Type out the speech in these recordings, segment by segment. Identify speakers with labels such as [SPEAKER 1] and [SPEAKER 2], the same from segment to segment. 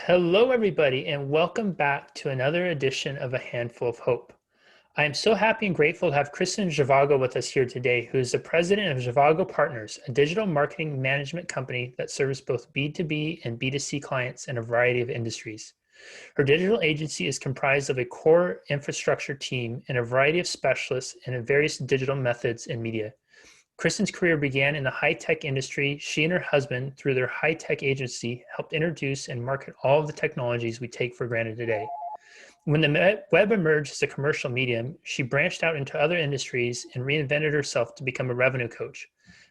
[SPEAKER 1] Hello, everybody, and welcome back to another edition of A Handful of Hope. I am so happy and grateful to have Kristin Zhivago with us here today, who is the president of Zhivago Partners, a digital marketing management company that serves both B2B and B2C clients in a variety of industries. Her digital agency is comprised of a core infrastructure team and a variety of specialists in various digital methods and media. Kristen's career began in the high-tech industry. She and her husband, through their high-tech agency, helped introduce and market all of the technologies we take for granted today. When the web emerged as a commercial medium, she branched out into other industries and reinvented herself to become a revenue coach,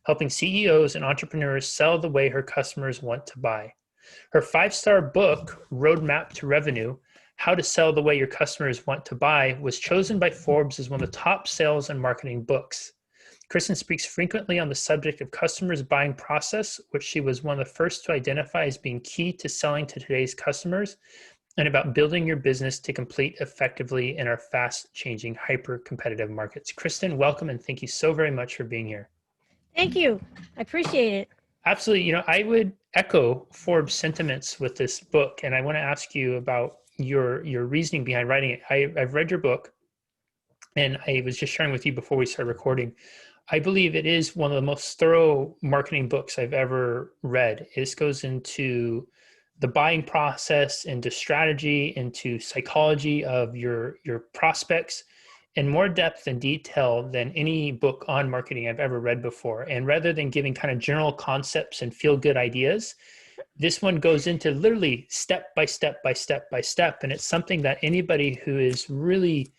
[SPEAKER 1] helping CEOs and entrepreneurs sell the way her customers want to buy. Her 5-star book, Roadmap to Revenue, How to Sell the Way Your Customers Want to Buy, was chosen by Forbes as one of the top sales and marketing books. Kristen speaks frequently on the subject of customers' buying process, which she was one of the first to identify as being key to selling to today's customers, and about building your business to compete effectively in our fast-changing, hyper-competitive markets. Kristen, welcome, and thank you so very much for being here.
[SPEAKER 2] Thank you. I appreciate it.
[SPEAKER 1] Absolutely. I would echo Forbes' sentiments with this book, and I want to ask you about your reasoning behind writing it. I've read your book, and I was just sharing with you before we started recording. I believe it is one of the most thorough marketing books I've ever read. This goes into the buying process, into strategy, into psychology of your prospects in more depth and detail than any book on marketing I've ever read before. And rather than giving kind of general concepts and feel-good ideas, this one goes into literally step by step by step by step. And it's something that anybody who is really,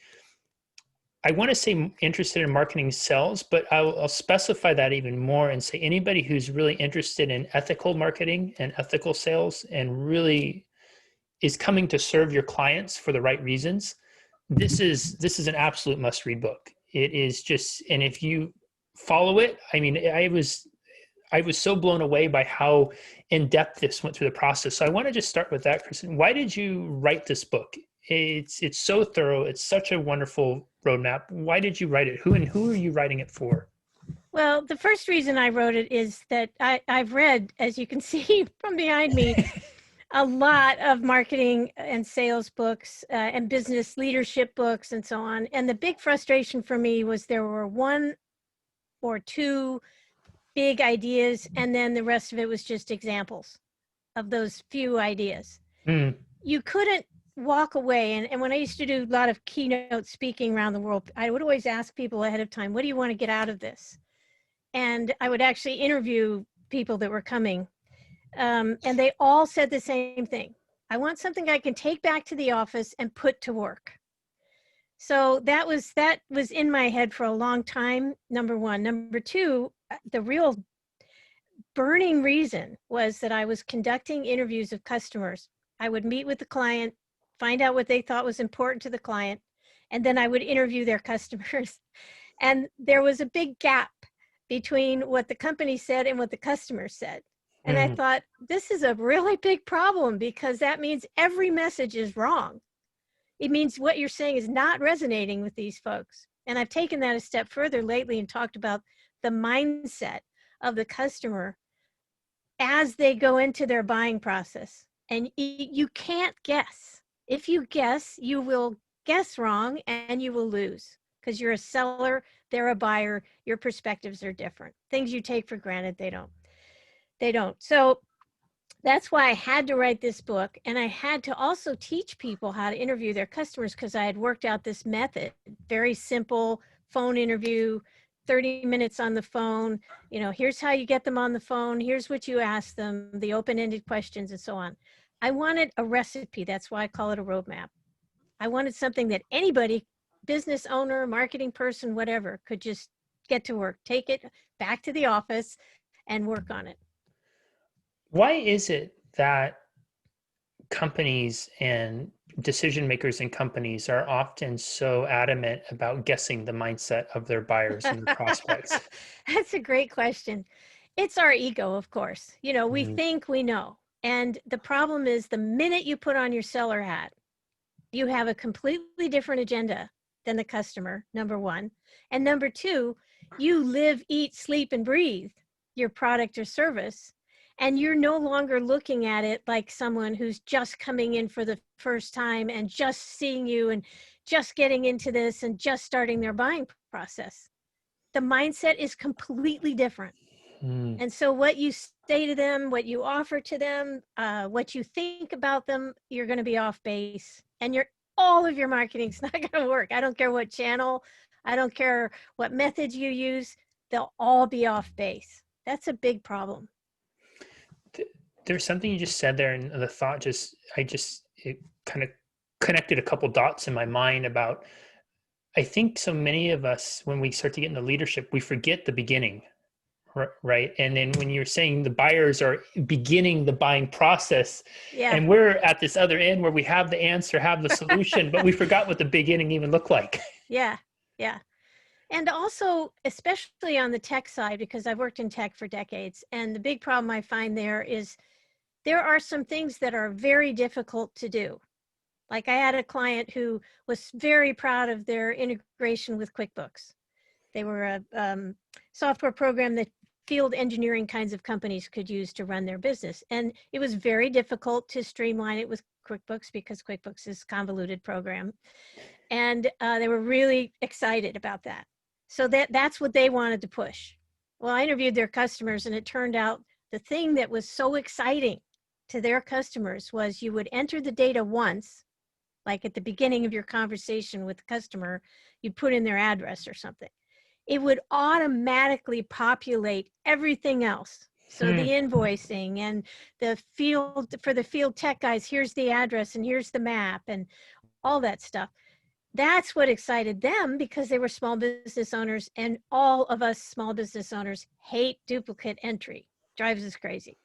[SPEAKER 1] I want to say interested in marketing sells, but I'll specify that even more and say anybody who's really interested in ethical marketing and ethical sales and really is coming to serve your clients for the right reasons, this is an absolute must-read book. It is just, and if you follow it, I mean, I was so blown away by how in-depth this went through the process. So I want to just start with that, Kristen. Why did you write this book? It's so thorough. It's such a wonderful roadmap. Why did you write it? Who are you writing it for?
[SPEAKER 2] Well, the first reason I wrote it is that I've read, as you can see from behind me, a lot of marketing and sales books and business leadership books and so on. And the big frustration for me was there were one or two big ideas, and then the rest of it was just examples of those few ideas. You couldn't walk away. And when I used to do a lot of keynote speaking around the world, I would always ask people ahead of time, what do you want to get out of this? And I would actually interview people that were coming. And they all said the same thing. I want something I can take back to the office and put to work. So that was in my head for a long time, number one. Number two, the real burning reason was that I was conducting interviews of customers. I would meet with the client, find out what they thought was important to the client, and then I would interview their customers. And there was a big gap between what the company said and what the customer said. And I thought, this is a really big problem because that means every message is wrong. It means what you're saying is not resonating with these folks. And I've taken that a step further lately and talked about the mindset of the customer as they go into their buying process. And you can't guess. If you guess, you will guess wrong and you will lose because you're a seller, they're a buyer, your perspectives are different. Things you take for granted, they don't. So that's why I had to write this book. And I had to also teach people how to interview their customers because I had worked out this method, very simple phone interview, 30 minutes on the phone. Here's how you get them on the phone. Here's what you ask them, the open-ended questions and so on. I wanted a recipe. That's why I call it a roadmap. I wanted something that anybody, business owner, marketing person, whatever, could just get to work, take it back to the office and work on it.
[SPEAKER 1] Why is it that companies and decision makers in companies are often so adamant about guessing the mindset of their buyers and their prospects?
[SPEAKER 2] That's a great question. It's our ego, of course. We think we know. And the problem is the minute you put on your seller hat, you have a completely different agenda than the customer, number one. And number two, you live, eat, sleep, and breathe your product or service. And you're no longer looking at it like someone who's just coming in for the first time and just seeing you and just getting into this and just starting their buying process. The mindset is completely different.
[SPEAKER 1] Hmm.
[SPEAKER 2] And so what you say to them, what you offer to them, what you think about them, you're going to be off base, and all of your marketing's not going to work. I don't care what channel, I don't care what methods you use, they'll all be off base. That's a big problem.
[SPEAKER 1] There's something you just said there, and the thought it kind of connected a couple dots in my mind about, I think so many of us, when we start to get into leadership, we forget the beginning, right? And then when you're saying the buyers are beginning the buying process,
[SPEAKER 2] Yeah.
[SPEAKER 1] and we're at this other end where we have the answer, have the solution, but we forgot what the beginning even looked like.
[SPEAKER 2] Yeah. Yeah. And also, especially on the tech side, because I've worked in tech for decades, and the big problem I find there is there are some things that are very difficult to do. Like I had a client who was very proud of their integration with QuickBooks. They were a software program that field engineering kinds of companies could use to run their business. And it was very difficult to streamline it with QuickBooks because QuickBooks is a convoluted program. And they were really excited about that. So that's what they wanted to push. Well, I interviewed their customers, and it turned out the thing that was so exciting to their customers was you would enter the data once, like at the beginning of your conversation with the customer, you'd put in their address or something. It would automatically populate everything else. So the invoicing and the field, for the field tech guys, here's the address and here's the map and all that stuff. That's what excited them, because they were small business owners, and all of us small business owners hate duplicate entry. Drives us crazy.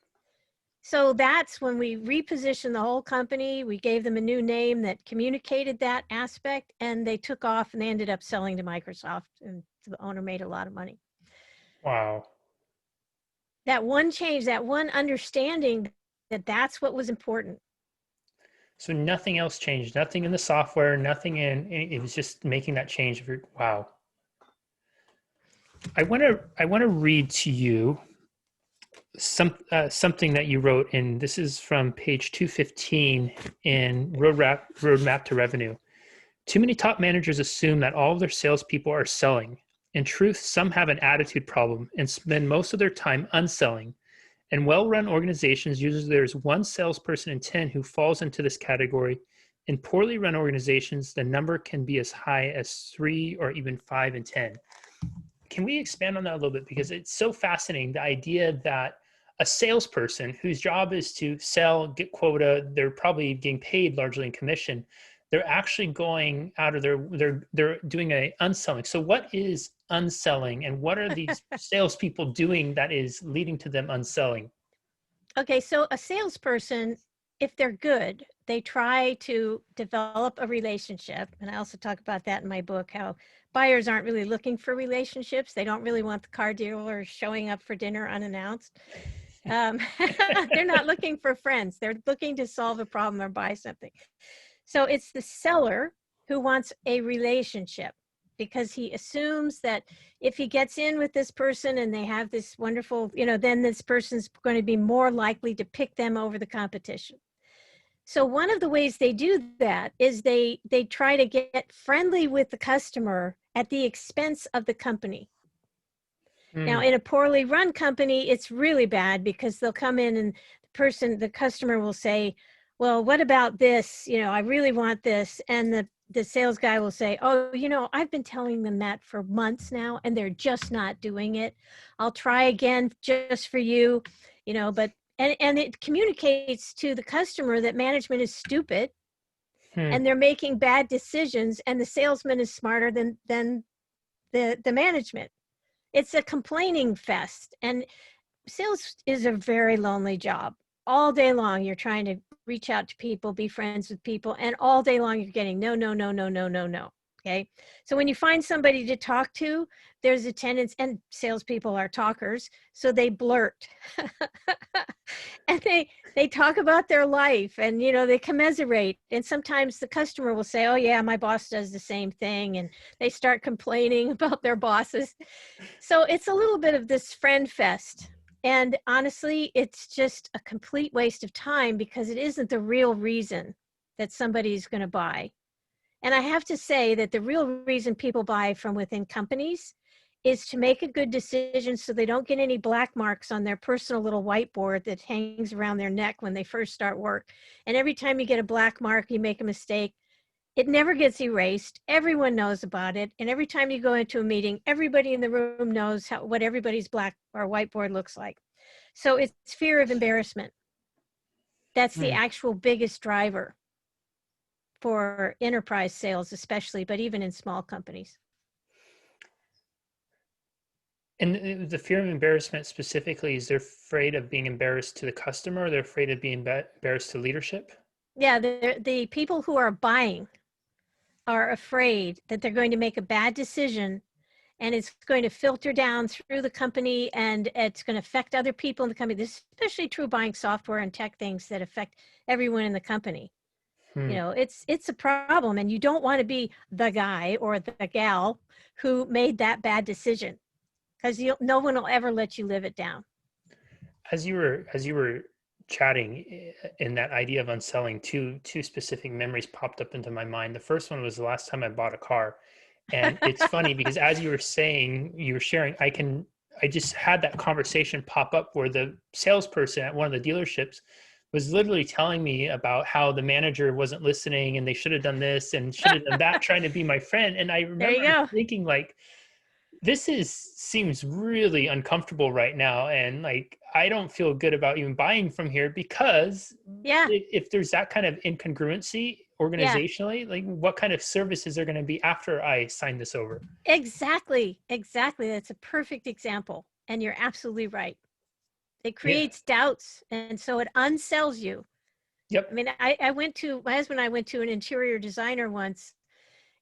[SPEAKER 2] So that's when we repositioned the whole company. We gave them a new name that communicated that aspect, and they took off, and they ended up selling to Microsoft, and the owner made a lot of money.
[SPEAKER 1] Wow.
[SPEAKER 2] That one change, that one understanding that that's what was important.
[SPEAKER 1] So nothing else changed, nothing in the software, nothing it was just making that change. Wow. I want to read to you something that you wrote, and this is from page 215 in Roadmap to Revenue. Too many top managers assume that all of their salespeople are selling. In truth, some have an attitude problem and spend most of their time unselling. In well-run organizations, usually there's one salesperson in 10 who falls into this category. In poorly run organizations, the number can be as high as 3 or even 5 in 10. Can we expand on that a little bit? Because it's so fascinating, the idea that a salesperson whose job is to sell, get quota, they're probably getting paid largely in commission, they're actually going out of they're doing a unselling. So what is unselling, and what are these salespeople doing that is leading to them unselling?
[SPEAKER 2] Okay, so a salesperson, if they're good, they try to develop a relationship. And I also talk about that in my book, how buyers aren't really looking for relationships. They don't really want the car dealer showing up for dinner unannounced. They're not looking for friends. They're looking to solve a problem or buy something. So it's the seller who wants a relationship, because he assumes that if he gets in with this person and they have this wonderful, then this person's going to be more likely to pick them over the competition. So one of the ways they do that is they try to get friendly with the customer at the expense of the company. Now, in a poorly run company, it's really bad, because they'll come in and the customer will say, well, what about this? I really want this. And the sales guy will say, oh, I've been telling them that for months now, and they're just not doing it. I'll try again just for you, but, and it communicates to the customer that management is stupid and they're making bad decisions, and the salesman is smarter than the management. It's a complaining fest, and sales is a very lonely job. All day long, you're trying to reach out to people, be friends with people, and all day long, you're getting no, no, no, no, no, no, no. Okay. So when you find somebody to talk to, there's a tendency, and salespeople are talkers, so they blurt. And they talk about their life, and they commiserate. And sometimes the customer will say, oh yeah, my boss does the same thing, and they start complaining about their bosses. So it's a little bit of this friend fest. And honestly, it's just a complete waste of time because it isn't the real reason that somebody's going to buy. And I have to say that the real reason people buy from within companies is to make a good decision so they don't get any black marks on their personal little whiteboard that hangs around their neck when they first start work. And every time you get a black mark, you make a mistake. It never gets erased. Everyone knows about it. And every time you go into a meeting, everybody in the room knows what everybody's black or whiteboard looks like. So it's fear of embarrassment. That's the actual biggest driver for enterprise sales, especially, but even in small companies.
[SPEAKER 1] And the fear of embarrassment specifically, is they're afraid of being embarrassed to the customer, or they're afraid of being embarrassed to leadership?
[SPEAKER 2] Yeah, the people who are buying are afraid that they're going to make a bad decision and it's going to filter down through the company and it's going to affect other people in the company. This is especially true buying software and tech things that affect everyone in the company. You know, it's a problem, and you don't want to be the guy or the gal who made that bad decision, because no one will ever let you live it down.
[SPEAKER 1] As you were chatting, in that idea of unselling, two specific memories popped up into my mind. The first one was the last time I bought a car. And it's funny because as you were saying, you were sharing, I just had that conversation pop up where the salesperson at one of the dealerships was literally telling me about how the manager wasn't listening and they should have done this and should have done that, trying to be my friend. And I
[SPEAKER 2] There you
[SPEAKER 1] remember
[SPEAKER 2] go.
[SPEAKER 1] thinking, like, this seems really uncomfortable right now, and like I don't feel good about even buying from here, because
[SPEAKER 2] Yeah.
[SPEAKER 1] if there's that kind of incongruency organizationally, like what kind of services are going to be after I sign this over?
[SPEAKER 2] Exactly. That's a perfect example. And you're absolutely right. It
[SPEAKER 1] Yeah.
[SPEAKER 2] creates doubts. And so it unsells you.
[SPEAKER 1] Yep.
[SPEAKER 2] I mean, my husband and I went to an interior designer once,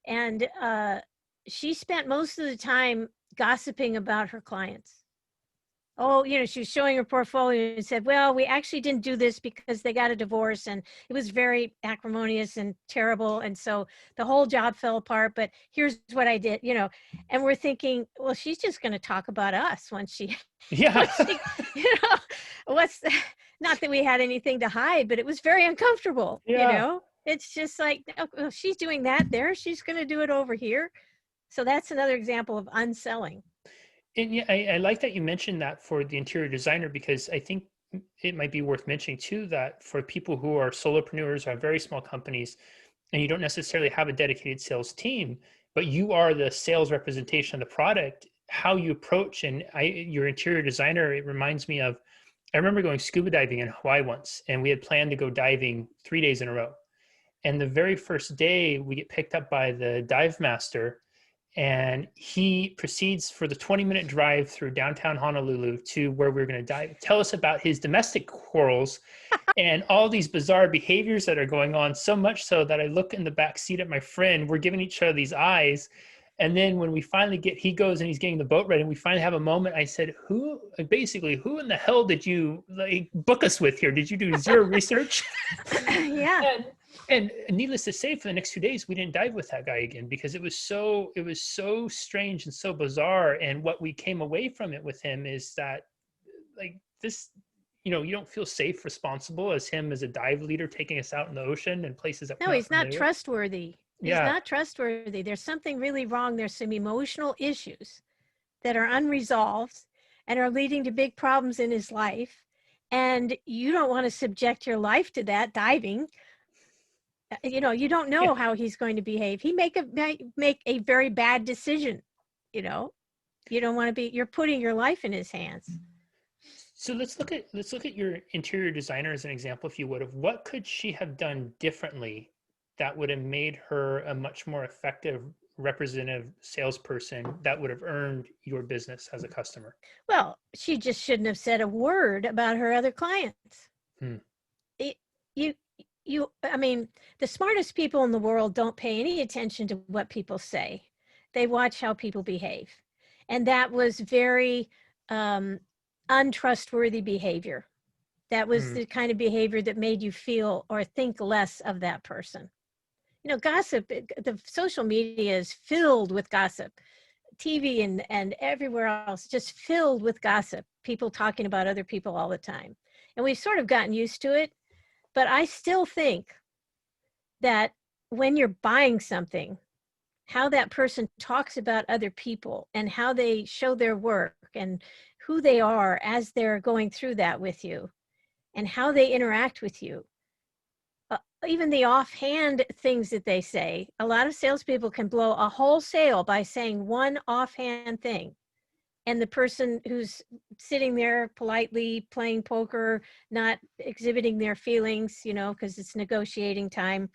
[SPEAKER 2] and she spent most of the time gossiping about her clients. Oh, she was showing her portfolio and said, well, we actually didn't do this because they got a divorce and it was very acrimonious and terrible. And so the whole job fell apart, but here's what I did, and we're thinking, well, she's just going to talk about us when she,
[SPEAKER 1] Yeah.
[SPEAKER 2] you know, what's, not that we had anything to hide, but it was very uncomfortable,
[SPEAKER 1] Yeah.
[SPEAKER 2] It's just like, oh, well, she's doing that there. She's going to do it over here. So that's another example of unselling.
[SPEAKER 1] And yeah, I like that you mentioned that for the interior designer, because I think it might be worth mentioning too that for people who are solopreneurs or have very small companies, and you don't necessarily have a dedicated sales team, but you are the sales representation of the product, how you approach your interior designer, it reminds me of, I remember going scuba diving in Hawaii once, and we had planned to go diving 3 days in a row. And the very first day we get picked up by the dive master, and he proceeds for the 20-minute drive through downtown Honolulu to where we're going to dive, tell us about his domestic quarrels and all these bizarre behaviors that are going on, so much so that I look in the back seat at my friend. We're giving each other these eyes. And then when we finally he goes and he's getting the boat ready, and we finally have a moment, I said, who in the hell did you book us with here? Did you do zero research?
[SPEAKER 2] Yeah.
[SPEAKER 1] And needless to say, for the next 2 days, we didn't dive with that guy again, because it was so strange and so bizarre. And what we came away from it with him is that, like, this, you don't feel safe, responsible as him as a dive leader, taking us out in the ocean and places that
[SPEAKER 2] No,
[SPEAKER 1] we're not
[SPEAKER 2] he's not
[SPEAKER 1] familiar with.
[SPEAKER 2] trustworthy. He's
[SPEAKER 1] Yeah.
[SPEAKER 2] not trustworthy. There's something really wrong. There's some emotional issues that are unresolved and are leading to big problems in his life. And you don't want to subject your life to that diving. You don't know how he's going to behave. He might make a very bad decision. You don't want to you're putting your life in his hands.
[SPEAKER 1] So let's look at your interior designer as an example, if you would, of what could she have done differently that would have made her a much more effective representative salesperson that would have earned your business as a customer.
[SPEAKER 2] Well, she just shouldn't have said a word about her other clients. It, I mean, the smartest people in the world don't pay any attention to what people say. They watch how people behave. And that was very untrustworthy behavior. That was the kind of behavior that made you feel or think less of that person. Gossip, the social media is filled with gossip. TV and everywhere else, just filled with gossip. people talking about other people all the time. And we've sort of gotten used to it, but I still think that when you're buying something, how that person talks about other people and how they show their work and who they are as they're going through that with you and how they interact with you. Even the offhand things that they say, a lot of salespeople can blow a whole sale by saying one offhand thing. And the person who's sitting there politely playing poker, not exhibiting their feelings, because it's negotiating time,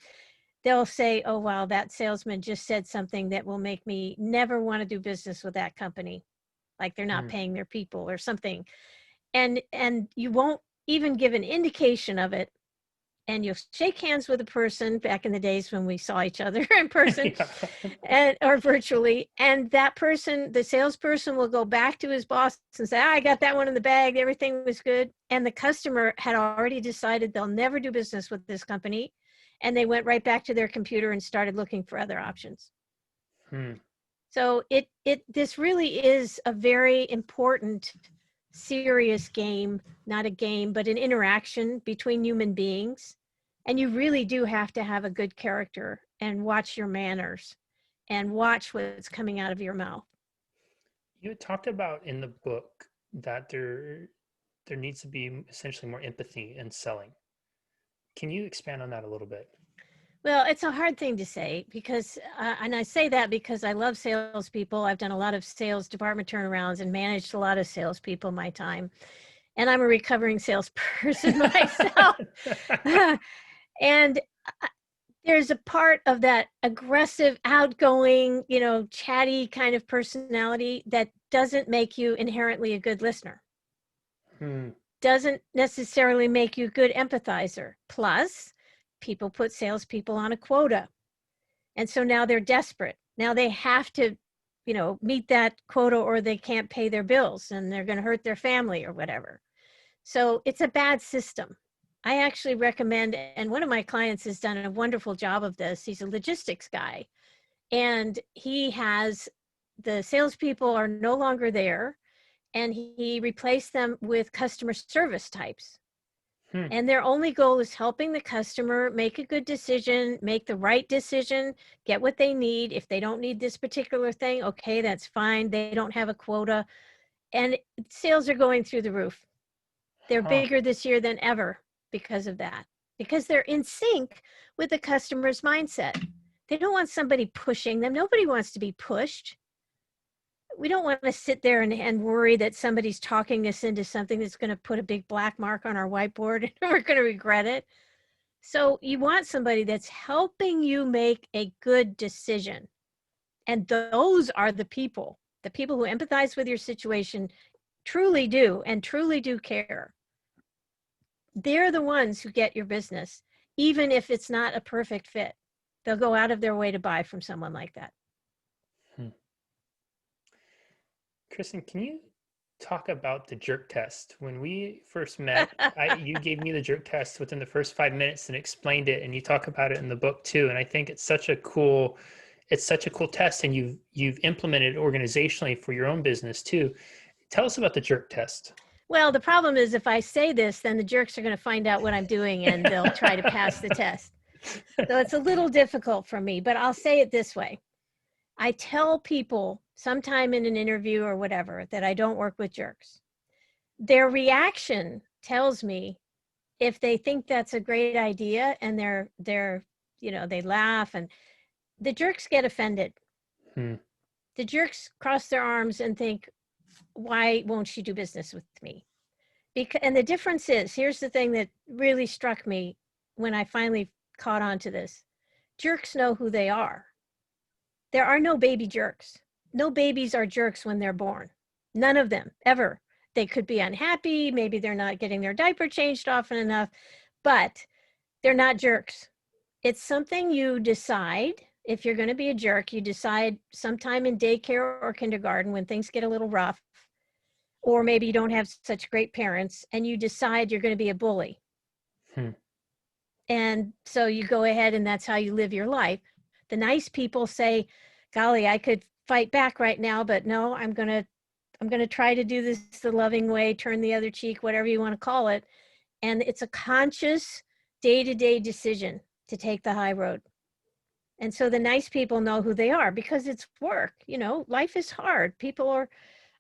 [SPEAKER 2] they'll say, oh, wow, that salesman just said something that will make me never want to do business with that company. Like they're not paying their people or something. And you won't even give an indication of it. And you'll shake hands with a person back in the days when we saw each other in person or virtually. And that person, the salesperson, will go back to his boss and say, I got that one in the bag. Everything was good. And the customer had already decided they'll never do business with this company. And they went right back to their computer and started looking for other options. So this really is a very important, serious game, not a game, but an interaction between human beings. And you really do have to have a good character and watch your manners and watch what's coming out of your mouth.
[SPEAKER 1] You had talked about in the book that there needs to be essentially more empathy in selling. Can you expand on that a little bit?
[SPEAKER 2] Well, it's a hard thing to say because, and I say that because I love salespeople. I've done a lot of sales department turnarounds and managed a lot of salespeople in my time. And I'm a recovering salesperson myself. And there's a part of that aggressive, outgoing, chatty kind of personality that doesn't make you inherently a good listener. Doesn't necessarily make you a good empathizer. Plus, people put salespeople on a quota. And so now they're desperate. Now they have to, meet that quota or they can't pay their bills and they're going to hurt their family or whatever. So it's a bad system. I actually recommend, and one of my clients has done a wonderful job of this. He's a logistics guy and he has the salespeople are no longer there and he replaced them with customer service types. And their only goal is helping the customer make a good decision, make the right decision, get what they need. If they don't need this particular thing, okay, that's fine. They don't have a quota. And sales are going through the roof. They're bigger this year than ever because of that, because they're in sync with the customer's mindset. They don't want somebody pushing them. Nobody wants to be pushed. We don't want to sit there and worry that somebody's talking us into something that's going to put a big black mark on our whiteboard and we're going to regret it. So you want somebody that's helping you make a good decision. And those are the people who empathize with your situation, truly do care. They're the ones who get your business, even if it's not a perfect fit. They'll go out of their way to buy from someone like that.
[SPEAKER 1] Kristen, can you talk about the jerk test? When we first met, you gave me the jerk test within the first 5 minutes and explained it, and you talk about it in the book too. And I think it's such a cool test, and you've implemented it organizationally for your own business too. Tell us about the jerk test.
[SPEAKER 2] Well, the problem is if I say this, then the jerks are going to find out what I'm doing and they'll try to pass the test. So it's a little difficult for me, but I'll say it this way. I tell people sometime in an interview or whatever that I don't work with jerks. Their reaction tells me if they think that's a great idea and they're they laugh, and the jerks get offended. The jerks cross their arms and think, why won't you do business with me? And the difference is, here's the thing that really struck me when I finally caught on to this. Jerks know who they are. There are no baby jerks. No babies are jerks when they're born. None of them, ever. They could be unhappy. Maybe they're not getting their diaper changed often enough, but they're not jerks. It's something you decide. If you're going to be a jerk, you decide sometime in daycare or kindergarten when things get a little rough, or maybe you don't have such great parents, and you decide you're going to be a bully. And so you go ahead and that's how you live your life. The nice people say, golly, I could fight back right now, but no, I'm going to I'm going to try to do this the loving way, turn the other cheek, whatever you want to call it. And it's a conscious day-to-day decision to take the high road. And so the nice people know who they are because it's work. You know, life is hard. People are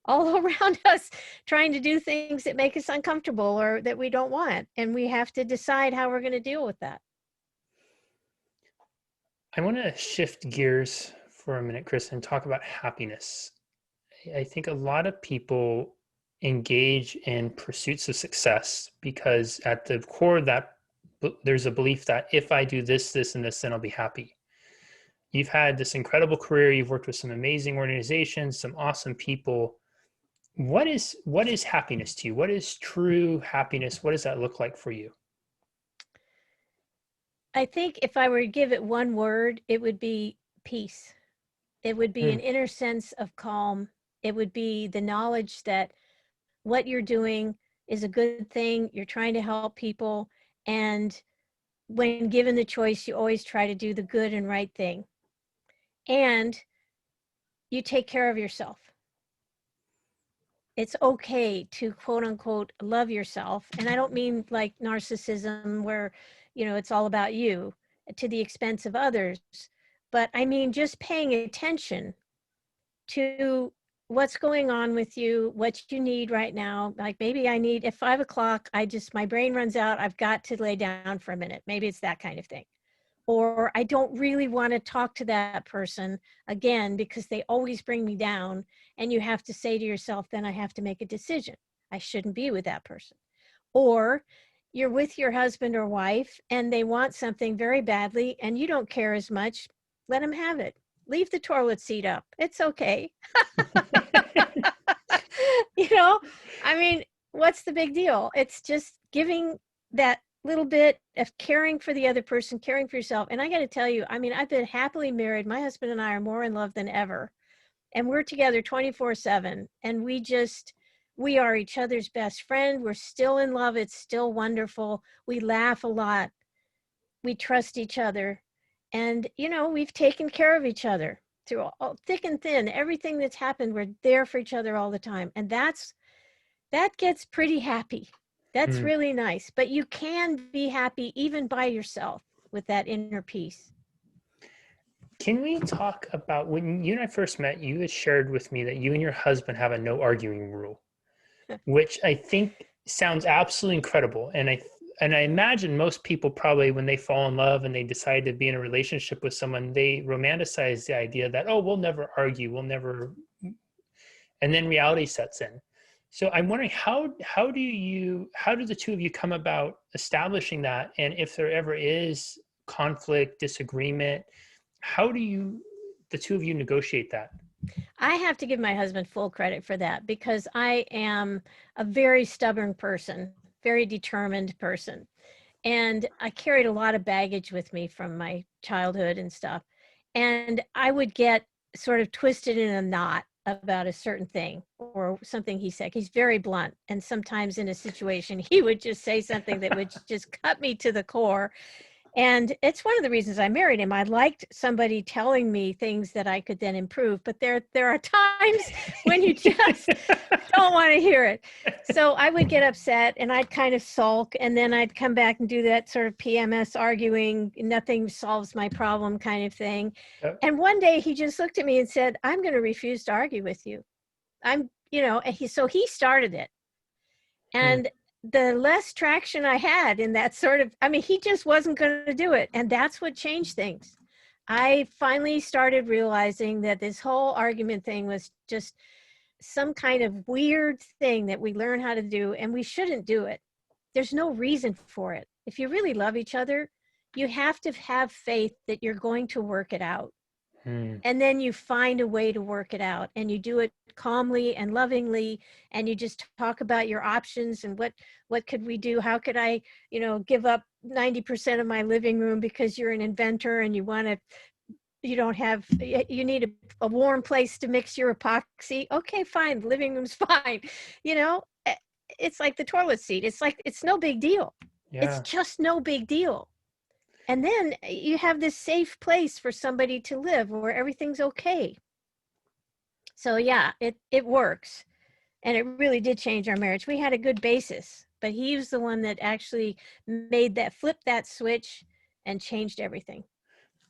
[SPEAKER 2] all around us trying to do things that make us uncomfortable or that we don't want. And we have to decide how we're going to deal with that.
[SPEAKER 1] I want to shift gears for a minute, Kristen, and talk about happiness. I think a lot of people engage in pursuits of success because at the core of that, there's a belief that if I do this, this, and this, then I'll be happy. You've had this incredible career. You've worked with some amazing organizations, some awesome people. What is happiness to you? What is true happiness? What does that look like for you?
[SPEAKER 2] I think if I were to give it one word, it would be peace. It would be an inner sense of calm. It would be the knowledge that what you're doing is a good thing. You're trying to help people. And when given the choice, you always try to do the good and right thing. And you take care of yourself. It's okay to quote unquote love yourself. And I don't mean like narcissism where, you know, it's all about you to the expense of others, but I mean just paying attention to what's going on with you, what you need right now. Like maybe I need at 5 o'clock, my brain runs out. I've got to lay down for a minute. Maybe it's that kind of thing. Or I don't really want to talk to that person again because they always bring me down. And you have to say to yourself, then I have to make a decision. I shouldn't be with that person. Or you're with your husband or wife and they want something very badly and you don't care as much. Let them have it. Leave the toilet seat up. It's okay. You know, I mean, what's the big deal? It's just giving that little bit of caring for the other person, caring for yourself. And I got to tell you, I mean, I've been happily married. My husband and I are more in love than ever. And we're together 24/7. And we are each other's best friend. We're still in love. It's still wonderful. We laugh a lot. We trust each other. And, you know, we've taken care of each other through all, thick and thin. Everything that's happened, we're there for each other all the time. And that gets pretty happy. That's really nice. But you can be happy even by yourself with that inner peace.
[SPEAKER 1] Can we talk about when you and I first met, you had shared with me that you and your husband have a no arguing rule, which I think sounds absolutely incredible. And I imagine most people probably when they fall in love and they decide to be in a relationship with someone, they romanticize the idea that, oh, we'll never argue, we'll never, and then reality sets in. So I'm wondering how do the two of you come about establishing that? And if there ever is conflict, disagreement, how do the two of you negotiate that?
[SPEAKER 2] I have to give my husband full credit for that because I am a very stubborn person, very determined person. And I carried a lot of baggage with me from my childhood and stuff. And I would get sort of twisted in a knot about a certain thing or something he said. He's very blunt. And sometimes in a situation, he would just say something that would just cut me to the core. And it's one of the reasons I married him. I liked somebody telling me things that I could then improve, but there are times when you just don't want to hear it. So I would get upset and I'd kind of sulk and then I'd come back and do that sort of PMS arguing, nothing solves my problem kind of thing. Yep. And one day he just looked at me and said, I'm going to refuse to argue with you. So he started it. And the less traction I had in that sort of, he just wasn't going to do it. And that's what changed things. I finally started realizing that this whole argument thing was just some kind of weird thing that we learn how to do, and we shouldn't do it. There's no reason for it. If you really love each other, you have to have faith that you're going to work it out. And then you find a way to work it out and you do it calmly and lovingly. And you just talk about your options and what could we do? How could I, give up 90% of my living room because you're an inventor and you need a warm place to mix your epoxy. Okay, fine. The living room's fine. It's like the toilet seat. It's no big deal. Yeah. It's just no big deal. And then you have this safe place for somebody to live where everything's okay. So yeah, it works. And it really did change our marriage. We had a good basis, but he was the one that actually flipped that switch and changed everything.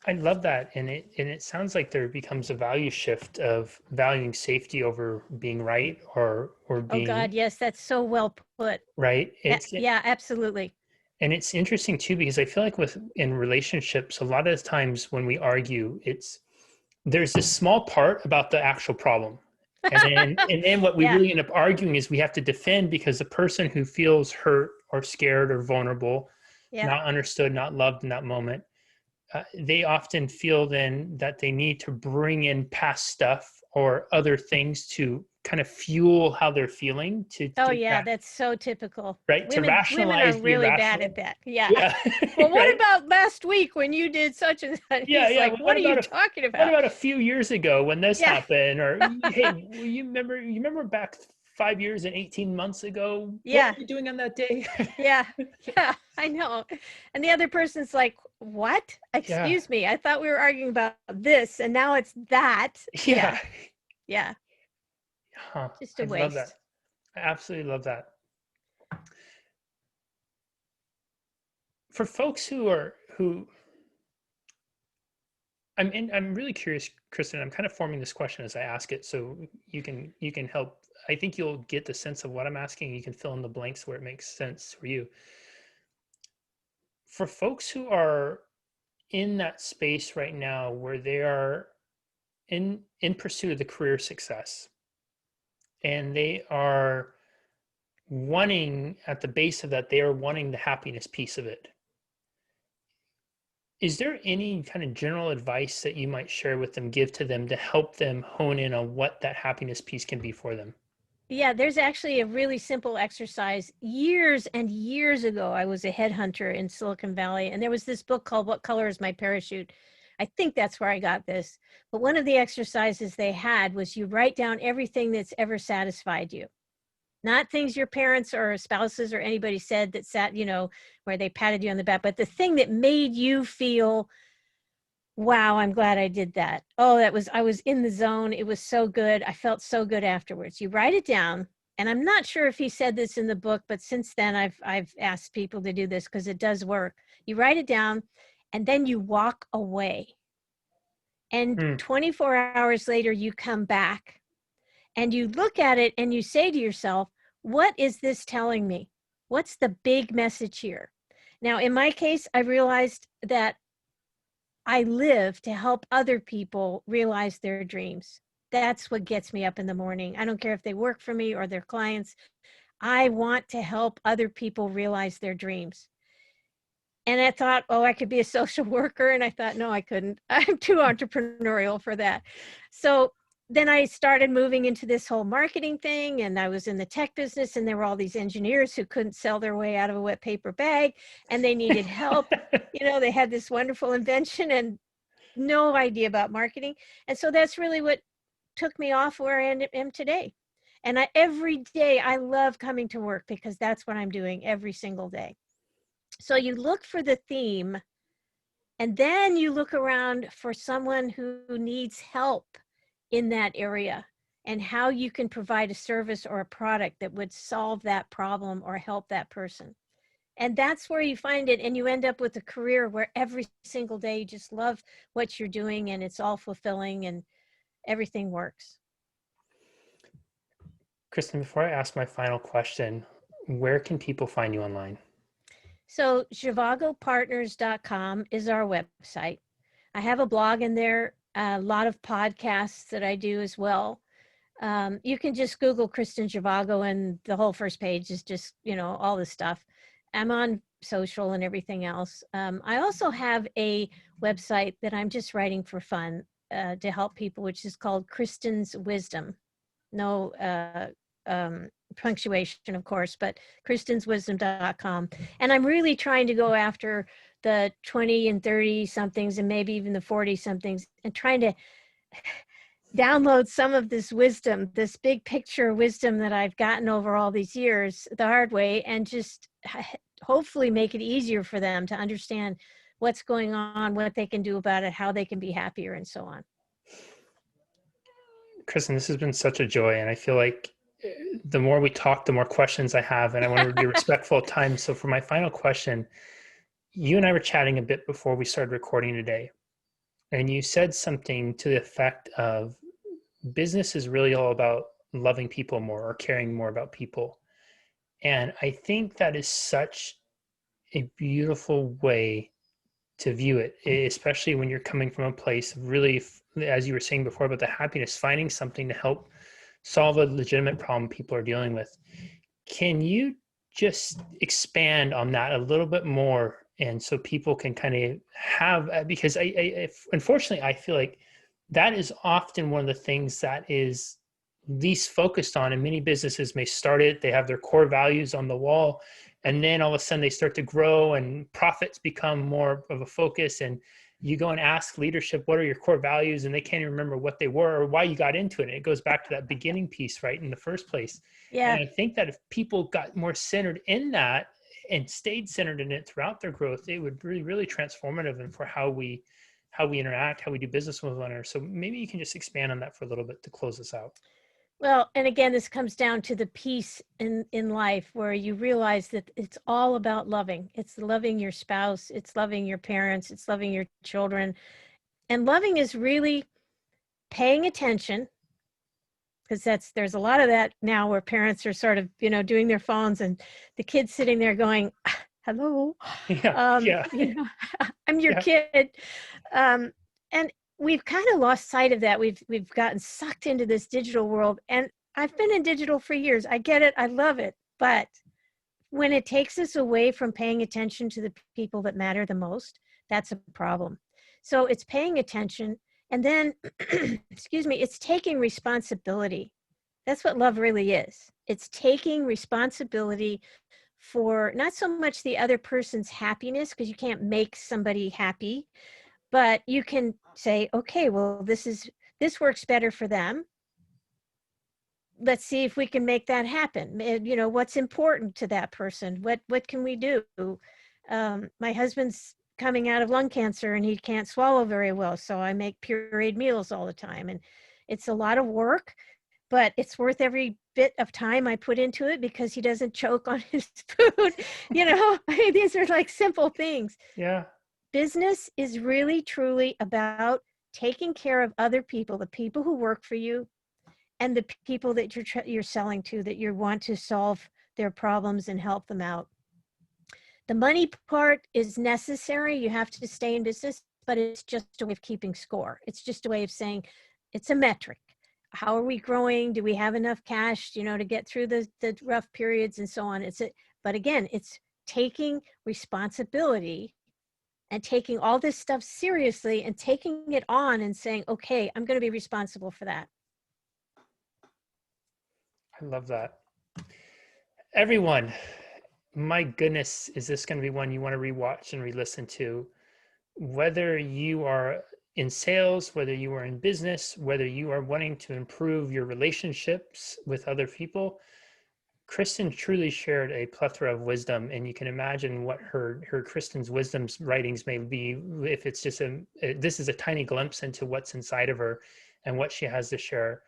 [SPEAKER 1] I love that. And it sounds like there becomes a value shift of valuing safety over being right or
[SPEAKER 2] Oh God,
[SPEAKER 1] being
[SPEAKER 2] yes, that's so well put.
[SPEAKER 1] right.
[SPEAKER 2] Yeah, absolutely.
[SPEAKER 1] And it's interesting too, because I feel like in relationships, a lot of times when we argue, there's this small part about the actual problem. And then what we
[SPEAKER 2] Yeah,
[SPEAKER 1] really end up arguing is we have to defend because the person who feels hurt or scared or vulnerable,
[SPEAKER 2] yeah.
[SPEAKER 1] not understood, not loved in that moment, they often feel then that they need to bring in past stuff or other things to kind of fuel how they're feeling to
[SPEAKER 2] Oh
[SPEAKER 1] get
[SPEAKER 2] yeah,
[SPEAKER 1] back,
[SPEAKER 2] that's so typical.
[SPEAKER 1] right? To
[SPEAKER 2] Women are
[SPEAKER 1] rationalize the
[SPEAKER 2] really bad
[SPEAKER 1] irrational.
[SPEAKER 2] at that. Yeah.
[SPEAKER 1] Yeah,
[SPEAKER 2] Well, what
[SPEAKER 1] right.
[SPEAKER 2] about last week when you did such and such?
[SPEAKER 1] Yeah,
[SPEAKER 2] He's
[SPEAKER 1] yeah.
[SPEAKER 2] like,
[SPEAKER 1] Well,
[SPEAKER 2] what are you talking
[SPEAKER 1] what
[SPEAKER 2] about?
[SPEAKER 1] about a few years ago when this
[SPEAKER 2] Yeah.
[SPEAKER 1] happened? Or hey, you remember back 5 years and 18 months ago? What
[SPEAKER 2] Yeah.
[SPEAKER 1] were you doing on that day?
[SPEAKER 2] Yeah. Yeah. I know. And the other person's like, what?
[SPEAKER 1] Yeah,
[SPEAKER 2] Excuse me. I thought we were arguing about this and now it's that.
[SPEAKER 1] yeah.
[SPEAKER 2] Yeah. Yeah.
[SPEAKER 1] Huh.
[SPEAKER 2] Just
[SPEAKER 1] I
[SPEAKER 2] a
[SPEAKER 1] love that.
[SPEAKER 2] waste.
[SPEAKER 1] I absolutely love that. For folks who I'm really curious, Kristen. I'm kind of forming this question as I ask it, so you can help. I think you'll get the sense of what I'm asking. You can fill in the blanks where it makes sense for you. For folks who are in that space right now where they are in pursuit of the career success, and they are wanting, at the base of that, they are wanting the happiness piece of it. Is there any kind of general advice that you might share with them, give to them to help them hone in on what that happiness piece can be for them?
[SPEAKER 2] Yeah, there's actually a really simple exercise. Years and years ago, I was a headhunter in Silicon Valley, and there was this book called What Color is My Parachute? I think that's where I got this. But one of the exercises they had was you write down everything that's ever satisfied you. Not things your parents or spouses or anybody said that where they patted you on the back, but the thing that made you feel, wow, I'm glad I did that. Oh, I was in the zone. It was so good. I felt so good afterwards. You write it down. And I'm not sure if he said this in the book, but since then I've asked people to do this because it does work. You write it down and then you walk away. And
[SPEAKER 1] Hmm.
[SPEAKER 2] 24 hours later, you come back and you look at it and you say to yourself, what is this telling me? What's the big message here? Now, in my case, I realized that I live to help other people realize their dreams. That's what gets me up in the morning. I don't care if they work for me or their clients. I want to help other people realize their dreams. And I thought, oh, I could be a social worker. And I thought, no, I couldn't. I'm too entrepreneurial for that. So then I started moving into this whole marketing thing. And I was in the tech business, and there were all these engineers who couldn't sell their way out of a wet paper bag, and they needed help. They had this wonderful invention and no idea about marketing. And so that's really what took me off where I am today. And every day I love coming to work because that's what I'm doing every single day. So you look for the theme, and then you look around for someone who needs help in that area and how you can provide a service or a product that would solve that problem or help that person. And that's where you find it. And you end up with a career where every single day you just love what you're doing and it's all fulfilling and everything works.
[SPEAKER 1] Kristen, before I ask my final question, where can people find you online?
[SPEAKER 2] So zhivagopartners.com is our website. I have a blog in there, a lot of podcasts that I do as well. You can just Google Kristin Zhivago and the whole first page is just, all this stuff. I'm on social and everything else. I also have a website that I'm just writing for fun to help people, which is called Kristen's Wisdom. No punctuation, of course, but kristinswisdom.com. And I'm really trying to go after the 20 and 30 somethings and maybe even the 40 somethings and trying to download some of this wisdom, this big picture wisdom that I've gotten over all these years the hard way, and just hopefully make it easier for them to understand what's going on, what they can do about it, how they can be happier, and so on.
[SPEAKER 1] Kristen, this has been such a joy, and I feel like the more we talk, the more questions I have, and I want to be respectful of time. So for my final question, you and I were chatting a bit before we started recording today, and you said something to the effect of business is really all about loving people more or caring more about people. And I think that is such a beautiful way to view it, especially when you're coming from a place of really, as you were saying before about the happiness, finding something to help solve a legitimate problem people are dealing with. Can you just expand on that a little bit more? And so people can kind of have, because unfortunately, I feel like that is often one of the things that is least focused on. And many businesses may start it, they have their core values on the wall, and then all of a sudden they start to grow and profits become more of a focus. And you go and ask leadership, what are your core values? And they can't even remember what they were or why you got into it. And it goes back to that beginning piece, right, in the first place.
[SPEAKER 2] Yeah.
[SPEAKER 1] And I think that if people got more centered in that and stayed centered in it throughout their growth, it would really, really transformative and for how we interact, how we do business with one another. So maybe you can just expand on that for a little bit to close us out.
[SPEAKER 2] Well, and again, this comes down to the peace in life where you realize that it's all about loving. It's loving your spouse, it's loving your parents, it's loving your children. And loving is really paying attention, because there's a lot of that now where parents are sort of, doing their phones and the kid's sitting there going, hello,
[SPEAKER 1] Yeah.
[SPEAKER 2] I'm your kid. And we've kind of lost sight of that. We've gotten sucked into this digital world, and I've been in digital for years. I get it. I love it. But when it takes us away from paying attention to the people that matter the most, that's a problem. So it's paying attention, and then, excuse me, it's taking responsibility. That's what love really is. It's taking responsibility for not so much the other person's happiness, because you can't make somebody happy, but you can say, okay, well, this works better for them. Let's see if we can make that happen. What's important to that person? What can we do? My husband's coming out of lung cancer and he can't swallow very well, so I make pureed meals all the time. And it's a lot of work, but it's worth every bit of time I put into it because he doesn't choke on his food. These are like simple things.
[SPEAKER 1] Yeah.
[SPEAKER 2] Business is really, truly about taking care of other people, the people who work for you and the people that you're selling to, that you want to solve their problems and help them out. The money part is necessary. You have to stay in business, but it's just a way of keeping score. It's just a way of saying it's a metric. How are we growing? Do we have enough cash, to get through the rough periods and so on? But again, it's taking responsibility and taking all this stuff seriously and taking it on and saying, okay, I'm going to be responsible for that.
[SPEAKER 1] I love that. Everyone, my goodness, is this going to be one you want to rewatch and re-listen to? Whether you are in sales, whether you are in business, whether you are wanting to improve your relationships with other people, Kristen truly shared a plethora of wisdom, and you can imagine what her Kristen's wisdom's writings may be if it's just this is a tiny glimpse into what's inside of her and what she has to share.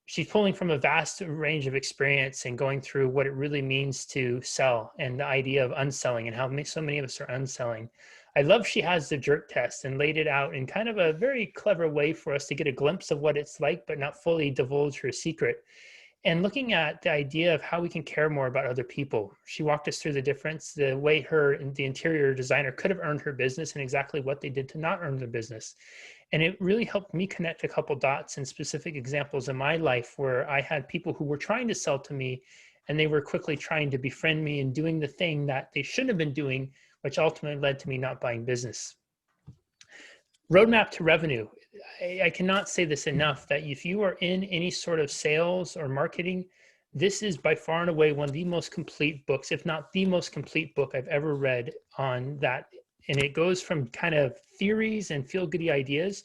[SPEAKER 1] She's pulling from a vast range of experience and going through what it really means to sell and the idea of unselling and how so many of us are unselling. I love she has the jerk test and laid it out in kind of a very clever way for us to get a glimpse of what it's like, but not fully divulge her secret. And looking at the idea of how we can care more about other people. She walked us through the difference, the way the interior designer could have earned her business and exactly what they did to not earn the business. And it really helped me connect a couple dots and specific examples in my life where I had people who were trying to sell to me and they were quickly trying to befriend me and doing the thing that they shouldn't have been doing, which ultimately led to me not buying business. Roadmap to revenue. I cannot say this enough, that if you are in any sort of sales or marketing, this is by far and away one of the most complete books, if not the most complete book I've ever read on that. And it goes from kind of theories and feel-goody ideas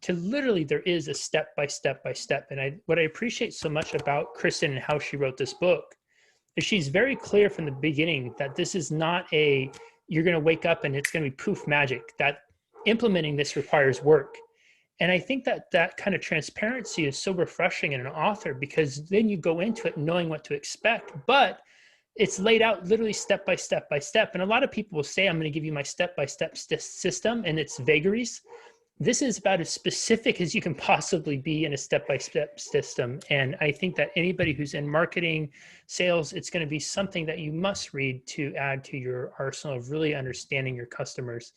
[SPEAKER 1] to literally there is a step by step by step. And what I appreciate so much about Kristen and how she wrote this book is she's very clear from the beginning that this is not you're going to wake up and it's going to be poof magic, that implementing this requires work. And I think that that kind of transparency is so refreshing in an author, because then you go into it knowing what to expect, but it's laid out literally step by step by step. And a lot of people will say, I'm going to give you my step by step system, and it's vagaries. This is about as specific as you can possibly be in a step by step system. And I think that anybody who's in marketing, sales, it's going to be something that you must read to add to your arsenal of really understanding your customers.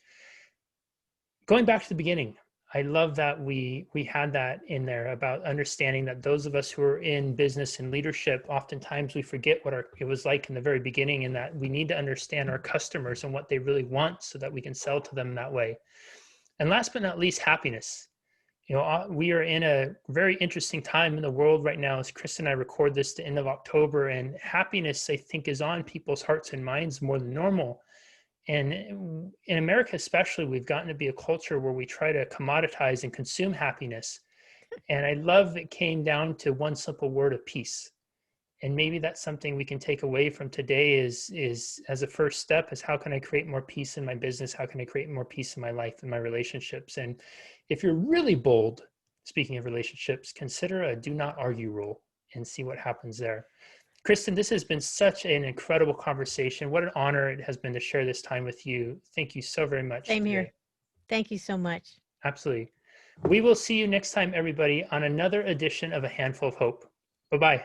[SPEAKER 1] Going back to the beginning, I love that we had that in there about understanding that those of us who are in business and leadership, oftentimes we forget what it was like in the very beginning, and that we need to understand our customers and what they really want so that we can sell to them that way. And last but not least, happiness. We are in a very interesting time in the world right now, as Kristen and I record this the end of October, and happiness, I think, is on people's hearts and minds more than normal. And in America especially, we've gotten to be a culture where we try to commoditize and consume happiness. And I love it came down to one simple word of peace. And maybe that's something we can take away from today is as a first step, is how can I create more peace in my business? How can I create more peace in my life and my relationships? And if you're really bold, speaking of relationships, consider a do not argue rule and see what happens there. Kristen, this has been such an incredible conversation. What an honor it has been to share this time with you. Thank you so very much.
[SPEAKER 2] Same here. Thank you so much.
[SPEAKER 1] Absolutely. We will see you next time, everybody, on another edition of A Handful of Hope. Bye-bye.